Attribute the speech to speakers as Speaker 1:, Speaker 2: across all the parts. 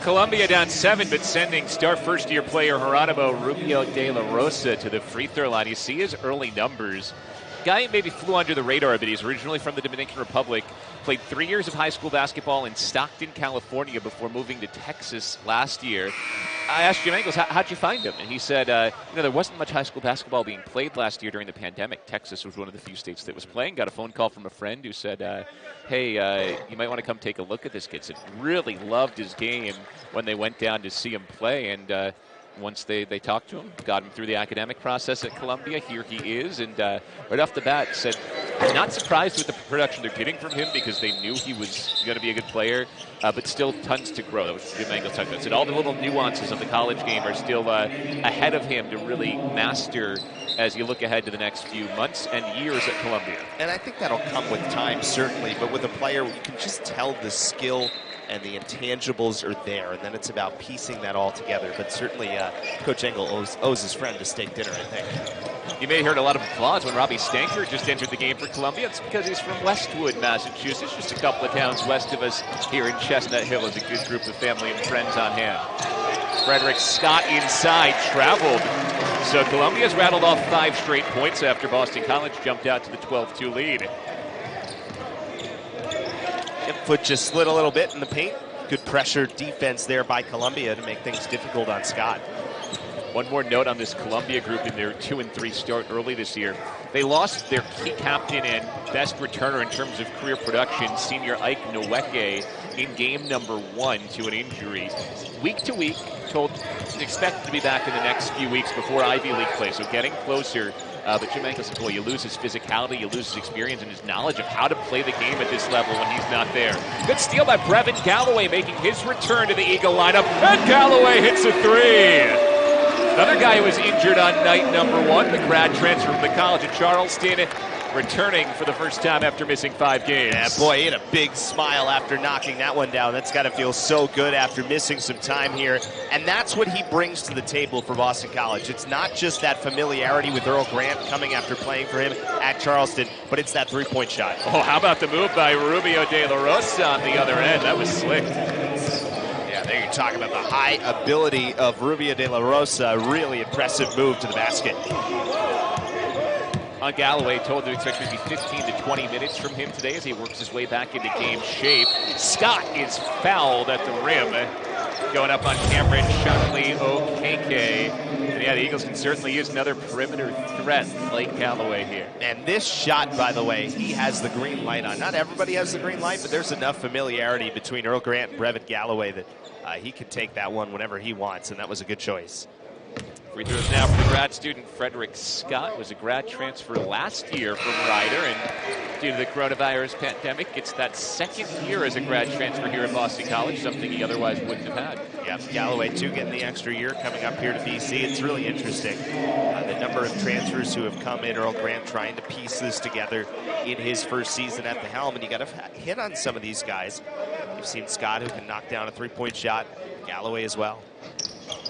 Speaker 1: Columbia down 7, but sending star first-year player Geronimo Rubio de la Rosa to the free throw line. You see his early numbers. Guy maybe flew under the radar, but he's originally from the Dominican Republic. Played 3 years of high school basketball in Stockton, California, before moving to Texas last year. I asked Jim Engels, how'd you find him? And he said, there wasn't much high school basketball being played last year during the pandemic. Texas was one of the few states that was playing. Got a phone call from a friend who said, hey, you might want to come take a look at this kid. Said really loved his game when they went down to see him play, and once they talked to him, got him through the academic process at Columbia. Here he is, and right off the bat said, not surprised with the production they're getting from him because they knew he was going to be a good player, but still tons to grow. That was Jim Engels talking about. Said all the little nuances of the college game are still ahead of him to really master as you look ahead to the next few months and years at Columbia.
Speaker 2: And I think that'll come with time, certainly, but with a player, you can just tell the skill and the intangibles are there, and then it's about piecing that all together. But certainly, Coach Engel owes his friend a steak dinner, I think.
Speaker 1: You may have heard a lot of applause when Robbie Stanker just entered the game for Columbia. It's because he's from Westwood, Massachusetts, just a couple of towns west of us here in Chestnut Hill. Is a good group of family and friends on hand. Frederick Scott inside, traveled. So Columbia's rattled off 5 straight points after Boston College jumped out to the 12-2 lead.
Speaker 2: Foot just slid a little bit in the paint. Good pressure defense there by Columbia to make things difficult on Scott.
Speaker 1: One more note on this Columbia group in their 2-3 start early this year. They lost their key captain and best returner in terms of career production, senior Ike Nweke, in game number 1 to an injury. Week to week, told expected to be back in the next few weeks before Ivy League play, so getting closer. But Jim Engels said, boy, you lose his physicality, you lose his experience and his knowledge of how to play the game at this level when he's not there. Good steal by Brevin Galloway, making his return to the Eagle lineup. And Galloway hits a 3. Another guy who was injured on night number 1, the grad transfer from the College of Charleston, returning for the first time after missing 5 games.
Speaker 2: Yeah, boy, he had a big smile after knocking that one down. That's got to feel so good after missing some time here. And that's what he brings to the table for Boston College. It's not just that familiarity with Earl Grant coming after playing for him at Charleston, but it's that three-point shot.
Speaker 1: Oh, how about the move by Rubio de la Rosa on the other end? That was slick.
Speaker 2: Yeah, there you talk about the high ability of Rubio de la Rosa. Really impressive move to the basket.
Speaker 1: On Galloway, told to expect maybe 15 to 20 minutes from him today as he works his way back into game shape. Scott is fouled at the rim. Going up on Cameron Shunley Okeke. And yeah, the Eagles can certainly use another perimeter threat like Galloway here.
Speaker 2: And this shot, by the way, he has the green light on. Not everybody has the green light, but there's enough familiarity between Earl Grant and Brevin Galloway that he can take that one whenever he wants, and that was a good choice.
Speaker 1: Free throws now for the grad student Frederick Scott. Was a grad transfer last year from Rider, and due to the coronavirus pandemic, gets that second year as a grad transfer here at Boston College, something he otherwise wouldn't have had.
Speaker 2: Yeah, Galloway, too, getting the extra year coming up here to BC. It's really interesting. The number of transfers who have come in, Earl Grant trying to piece this together in his first season at the helm, and you got to hit on some of these guys. You've seen Scott, who can knock down a three-point shot, Galloway as well.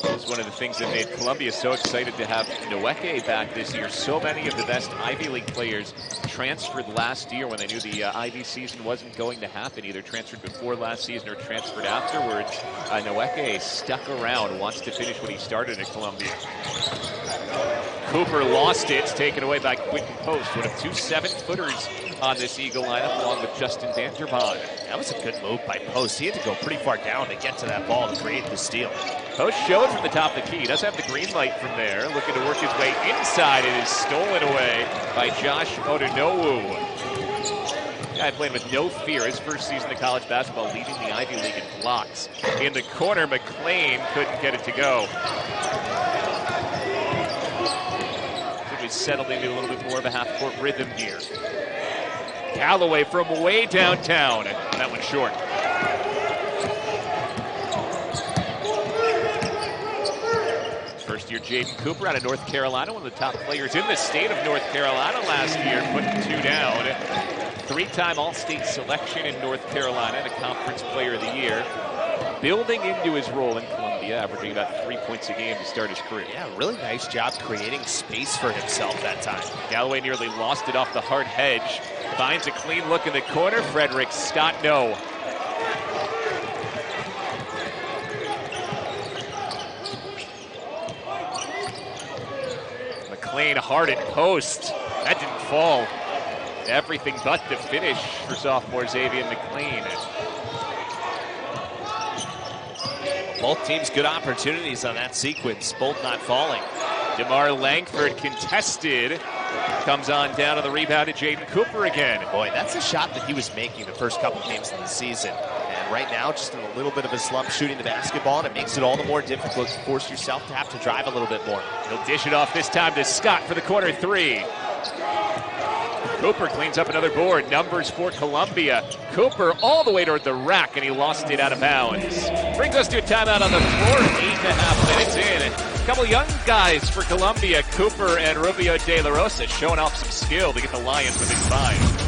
Speaker 1: It was one of the things that made Columbia so excited to have Nweke back this year. So many of the best Ivy League players transferred last year when they knew the Ivy season wasn't going to happen, either transferred before last season or transferred afterwards. Nweke stuck around, wants to finish what he started at Columbia. Cooper lost it. It's taken away by Quinton Post, one of 2 7-footers on this Eagle lineup, along with Justin Vanderbond.
Speaker 2: That was a good move by Post. He had to go pretty far down to get to that ball to create the steal.
Speaker 1: Post showed from the top of the key. He does have the green light from there. Looking to work his way inside. It is stolen away by Josh Odunowu. Guy playing with no fear. His first season of college basketball, leading the Ivy League in blocks. In the corner, McLean couldn't get it to go. He's settled into a little bit more of a half-court rhythm here. Galloway from way downtown. That one's short. First-year Jaden Cooper out of North Carolina, one of the top players in the state of North Carolina last year, putting 2 down. 3-time All-State selection in North Carolina, and a Conference Player of the Year. Building into his role in Columbia, averaging about 3 points a game to start his career.
Speaker 2: Yeah, really nice job creating space for himself that time.
Speaker 1: Galloway nearly lost it off the hard hedge. Finds a clean look in the corner. Frederick Scott, no. McLean hard at post. That didn't fall. Everything but the finish for sophomore Xavier McLean.
Speaker 2: Both teams good opportunities on that sequence, both not falling.
Speaker 1: DeMar Langford contested. Comes on down to the rebound to Jaden Cooper again.
Speaker 2: Boy, that's a shot that he was making the first couple games of the season. And right now, just in a little bit of a slump shooting the basketball, and it makes it all the more difficult to force yourself to have to drive a little bit more.
Speaker 1: He'll dish it off this time to Scott for the corner three. Cooper cleans up another board. Numbers for Columbia. Cooper all the way toward the rack, and he lost it out of bounds. Brings us to a timeout on the floor. 8.5 minutes in. A couple young guys for Columbia, Cooper and Rubio De La Rosa, showing off some skill to get the Lions within 5.